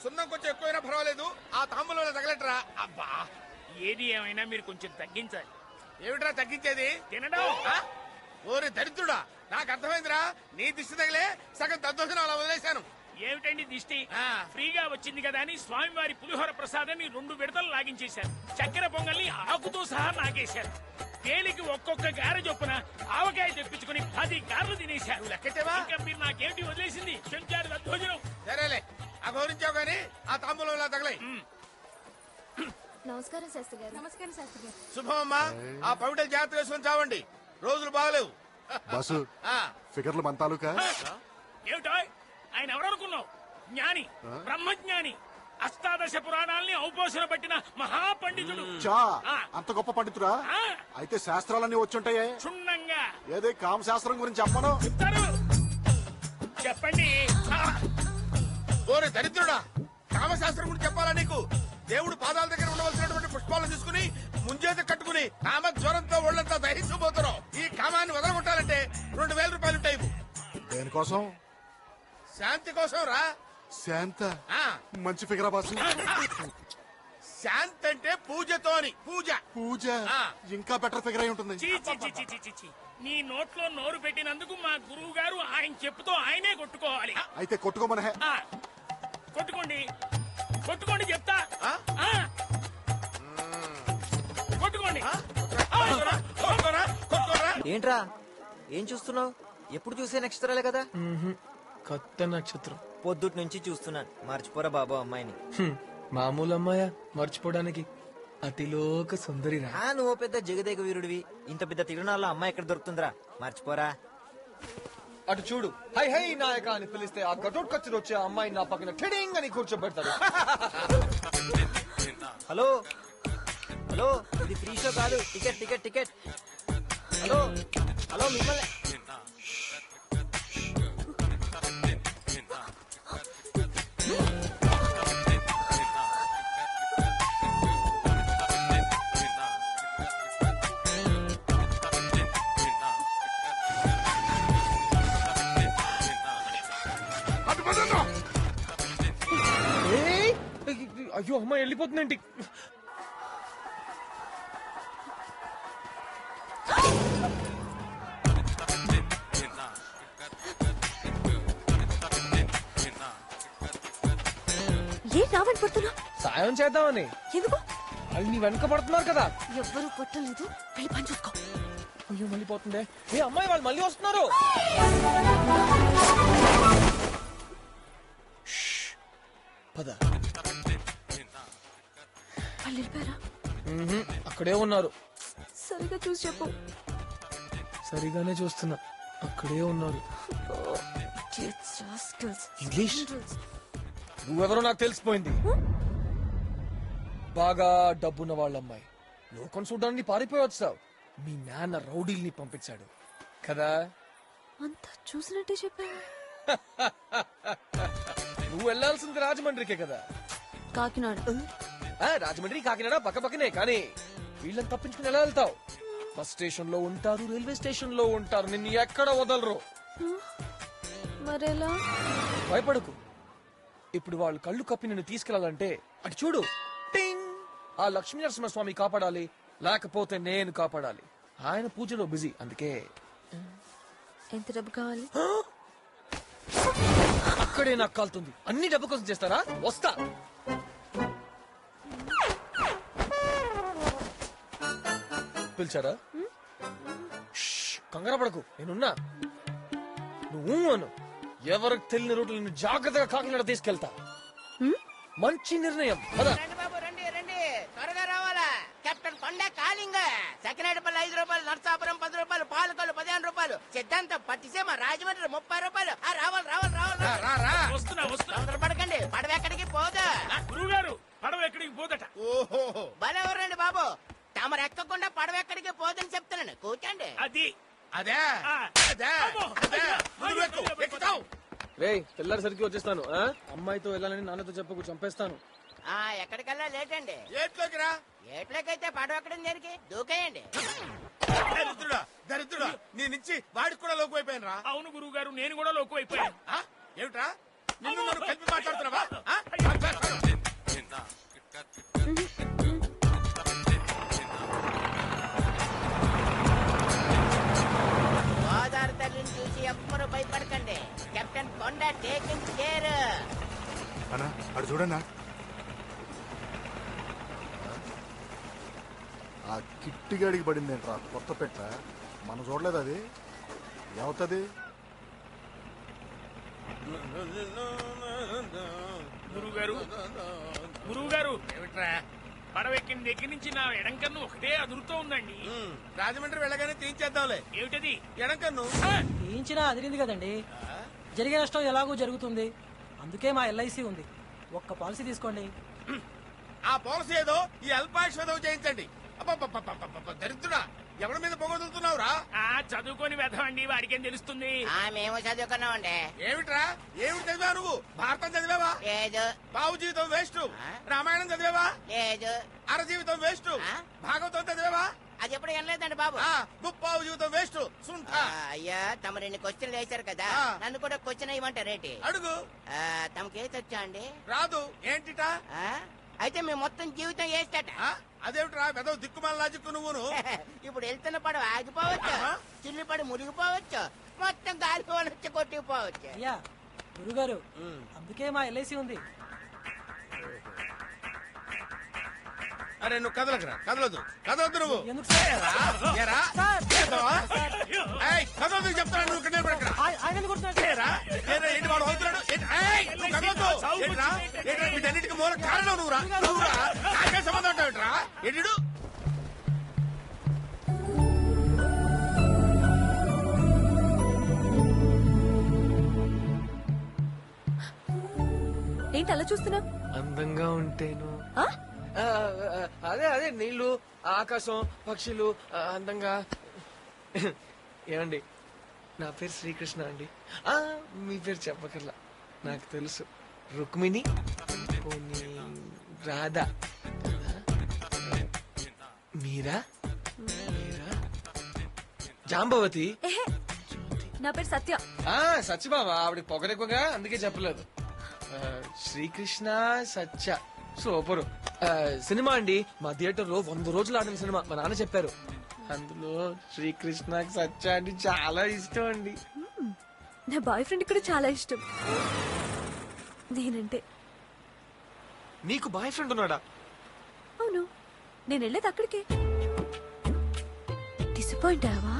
సున్నం కొంచెం ఎక్కువైనా పర్వాలేదు, ఆ తాంబూలంలో తగలట్రా. అబ్బా, ఏది ఏమైనా మీరు కొంచెం తగ్గించాలి. ఏమిట్రా తగ్గించేది? తినడం. ఓరి దరిద్రుడా, నాకు అర్థమైందిరా. నీ దిష్టి తగిలే సగం దద్దోజనం అలా వదిలేశాను. ఏమిటండి దిష్టి? ఫ్రీగా వచ్చింది కదా అని స్వామివారి పులిహోర ప్రసాదాన్ని 2 విడతలు లాగించేశారు. చక్కెర పొంగల్ని ఆకుతో సహా నాగేశారు. తేలికి ఒక్కొక్క గారె చొప్పున ఆవకాయ తెప్పించుకుని 10 గారెలు తినేశారు. లెక్కటేవా? ఇంకా మీరు నాకేమిటి వదిలేసింది? చెంచారు దద్దోజనం. సరేలే, ఆ గౌరించావు గానీ ఆ తాంబూలంలో తగలై. నమస్కారం శాస్త్రి గారు. నమస్కారం శాస్త్రి గారు. శుభం అమ్మా. ఆ పవిటలు జాగ్రత్త వేసుకొని చావండి, రోజులు బాగలేవు. బాసు ఫిగర్లు మన తాలూకా. ఏమిటో ఆయన ఎవరనుకున్నావు? జ్ఞాని, బ్రహ్మజ్ఞాని, అష్టాదశ పురాణాల్ని ఔపోసన పట్టిన మహాపండితుడు. చా అంత గొప్ప పండితుడా? అయితే శాస్త్రాలన్నీ వచ్చుంటాయే. క్షుణ్ణంగా ఏదే కామ శాస్త్రం గురించి చెప్పను. చెప్తారు, చెప్పండి. ఓరే దరిద్రుడా, కామశాస్త్రం గురించి చెప్పాలా నీకు? దేవుడు పాదాల దగ్గర ఉండవలసినటువంటి పుష్పాలను తీసుకుని ముంజేత కట్టుకుని కామ జ్వరంతో ఒళ్ళంతా దహించబోతున్నావు. ఈ కామాన్ని వదలగొట్టాలంటే 2000 రూపాయలుంటాయి. దేనికోసం? శాంతి కోసం రా. శాంత మంచి ఫిగరా బాసు. శాంతి అంటే పూజతో అని. పూజ పూజ ఇంకా బెటర్ ఫిగర్ అయి ఉంటుంది. చీ, చీ, చీ, చీ, చీ, చీ. నీ నోట్లో నోరు పెట్టినందుకు మా గురువు గారు ఆయన చెప్పుతో ఆయనే కొట్టుకోవాలి. అయితే కొట్టుకోమనే. కొట్టుకోండి, కొట్టుకోండి చెప్తా. కొట్టుకోండి. ఏంట్రా ఏం చూస్తున్నావు? ఎప్పుడు చూసే నక్షత్రాలే కదా. కొత్త నక్షత్రం పొద్దుటి నుంచి చూస్తున్నాను. మర్చిపోరా బాబు అమ్మాయిని. మామూలు అమ్మాయా మర్చిపోవడానికి? అతిలోక సుందరిరా. నువ్వు పెద్ద జగదేక వీరుడివి, ఇంత పెద్ద తిరునాళ్ళలో అమ్మాయి ఎక్కడ దొరుకుతుందిరా? మర్చిపోరా. అటు చూడు, హై హై నాయక అని పిలిస్తే ఆ గటోట్కొచ్చి వచ్చే అమ్మాయి నా పక్కన ట్రెడింగ్ అని కూర్చోబెడతాడు. హలో హలో, ఇది ఫ్రీ షో కాదు, ticket ticket ticket. Hello hello, మిమ్మల్ని. అయ్యో అమ్మాయి వెళ్ళిపోతుందేంటి? సాయం చేద్దామని. ఎందుకు? వాళ్ళు నీ వెనక పడుతున్నారు కదా. ఎవ్వరూ పట్టలేదు, వెళ్ళి పని చూసుకో. అయ్యో మళ్ళీ పోతుందే. ఏ అమ్మాయి, వాళ్ళు మళ్ళీ వస్తున్నారు. పద. వాళ్ళు వెళ్ళిపోయారా? అక్కడే ఉన్నారు. సరిగా చూసి చెప్పు. సరిగానే చూస్తున్నా, అక్కడే ఉన్నారు. ఇంగ్లీష్ నువ్వెవరో నాకు తెలిసిపోయింది. బాగా డబ్బున్న వాళ్ళమ్మాయి. లోకం చూడడానికి పారిపోయి వచ్చావు. మీ నాన్న రౌడీల్ని పంపించాడు కదా. అంతా చూసినట్టే చెప్పావు. నువ్వు వెళ్లాల్సింది రాజమండ్రికే కదా. కాకినాడ. రాజమండ్రి కాకినాడ పక్క పక్కనే, కానీ వీళ్ళని తప్పించుకుని ఎలా వెళ్తావు? బస్ స్టేషన్ లో ఉంటారు, రైల్వే స్టేషన్ లో ఉంటారు, నిన్ను ఎక్కడ వదలరు. మరెలా? భయపడకు. ఇప్పుడు వాళ్ళు కళ్ళు కప్పి నిన్ను తీసుకెళ్లాలంటే అటు చూడు, టింగ్, ఆ లక్ష్మీనరసింహస్వామి కాపాడాలి, లేకపోతే నేను కాపాడాలి. ఆయన పూజలో బిజీ, అందుకే. ఎంత డబ్బు కావాలి? అక్కడే నాకు కాలుతుంది. అన్ని డబ్బు కోసం చేస్తారా? వస్తా. పిలిచారా? కంగారు పడకు, నేనున్నా. నువ్వు అను. ఎవరికి తెలియని రూట్లు నిన్ను జాగ్రత్తగా కాకినాడ తీసుకెళ్తా. మంచి నిర్ణయం. త్వరగా రావాలా? కెప్టెన్ కొండ కాలింగ. సెకండ్ 5 రూపాయలు, నర్సాపురం 10 రూపాయలు, పాలకొల్లు 15 రూపాయలు, సిద్ధాంతం పట్టిసీమ రాజమండ్రి 30 రూపాయలు. రావాలి రావాలి రావాలి. వస్తున్నా వస్తున్నా. తొందరపడకండి, పడవ ఎక్కడికి పోదా. గురువు గారు, పడవ ఎక్కడికి పోదట. ఓహో, బలెవరండి బాబు, తమరు ఎక్కకుండా పడవ ఎక్కడికి పోదని చెప్తున్నాను. కూర్చోండి. అది అదే అదే అదే ఎక్కుతావు. రే తెల్లారిసరికి వచ్చేస్తాను. అమ్మాయితో వెళ్ళాలని నాన్నతో చెప్పకు, చంపేస్తాను. ఎక్కడికల్లా లేట్ అండి. ఏట్లోకి రా. ఏట్లోకైతే పడవ ఎక్కడం దేనికి? దూకేయండి. దరిద్రుడా దరిద్రుడా, నీ నుంచి వాడికి కూడా లోకు అయిపోయాను రా. అవును గురువు గారు, నేను కూడా లోకు అయిపోయాను. ఏమిట్రా, నిన్ను నన్ను కలిపి మాట్లాడుతున్నావా? గోదావరి తల్లిని చూసి ఎవ్వరూ భయపడకండి. కెప్టెన్ కొండ టేకింగ్ కేర్. అన్నా అడు చూడన్నా ఆ కిట్టిగాడికి పడింది ఏంట్రా కొత్త పెట్ట మనం చూడలేదు అది ఏమవుతుంది గురువు గారు ఏమిట్రా పడవెక్కిన దగ్గర నుంచి నా ఎడంకన్ను ఒకటే అదురుతూ ఉందండి. రాజమండ్రి వెళ్ళగానే తీయించేద్దాంలే. ఏమిటది? ఎడంకన్ను తీయించినా అదిరింది కదండి. జరిగే నష్టం ఎలాగో జరుగుతుంది, అందుకే మా ఎల్ఐసి ఉంది. ఒక్క పాలసీ తీసుకోండి. ఆ పాలసీ ఏదో ఈ అల్పాయుష్వేదో చేయించండి. అబ్బబ్బబ్బబ్బబ్బబ్బ, దరిద్రుడా ఎవరి మీద పొగదులుతున్నావురా? చదువుకొని వెధవండి, వాడికేం తెలుస్తుంది? మేము చదువుకున్నామండి. ఏమిట్రా ఏమిటి చదివా నువ్వు? భారతం చదివావా? లేదు బావు జీవితం వేస్ట్. రామాయణం చదివావా? లేదు. అర జీవితం వేస్ట్. భాగవతం చదివావా? అది ఎప్పుడు వినలేదండి బాబు. ముప్పావు జీవితం వేస్ట్. సుంఠ అయ్యా తమ రెండు క్వశ్చన్లు వేశారు కదా, నన్ను కూడా క్వశ్చన్ అయ్యమంటారేంటి? అడుగు. తమకేసి వచ్చా అండి? రాదు. ఏంటిటా? అయితే మేము మొత్తం జీవితం వేస్తట. అదేమిట్రా వెదవ దిక్కుమాల లాజిక్కు నువ్వును. ఇప్పుడు వెళ్తున్న పడవ ఆగిపోవచ్చు, చిల్లు పడి మునిగిపోవచ్చు, మొత్తం గాలి వచ్చి కొట్టుకుపోవచ్చు. అయ్యా గురుగారు, అందుకే మా ఎల్ఐసి ఉంది. అరే నువ్వు కదలకరా, కదలొద్దు నువ్వు. ఎందుకు సార్? ఏరా? చేద్దావా? ఏయ్, కదలొద్దు చెప్తాను. నువ్వు ఇక్కడ నిలబడకరా. ఆయన ఎందుకు కొడుతున్నారు? ఏరా? ఏంటి వాడు అవుతున్నాడు? ఏయ్, నువ్వు కదలొద్దు. ఏంట్రా? వీటన్నిటికీ మూల కారణం నువ్వురా. నాకే సంబంధం ఉంటావుట్రా? ఎడు ఏంటి అలా చూస్తున్నా? అందంగా ఉంటేను అదే నీళ్లు, ఆకాశం, పక్షులు అందంగా. ఏమండి, నా పేరు శ్రీకృష్ణ అండి. మీ పేరు చెప్పకర్లా, నాకు తెలుసు. రుక్మిణి, పోనీ రాధా, మీరా జాంబవతి. నా పేరు సత్య. సత్యబాబా, ఆవిడ పొగరెక్కువగా, అందుకే చెప్పలేదు. శ్రీకృష్ణ సత్య, సూపరు. సినిమా అండి, మా థియేటర్ లో 100 రోజులు ఆడిన సినిమా. మా నాన్న చెప్పారు, అందులో శ్రీకృష్ణ సత్య అంటే చాలా ఇష్టం అండి. నా బాయ్ ఫ్రెండ్ కూడా చాలా ఇష్టం నేనంటే. నీకు బాయ్ ఫ్రెండ్ ఉన్నాడా? అవును, నేను వెళ్ళేది అక్కడికే. డిసప్పాయింట్ అయ్యావా?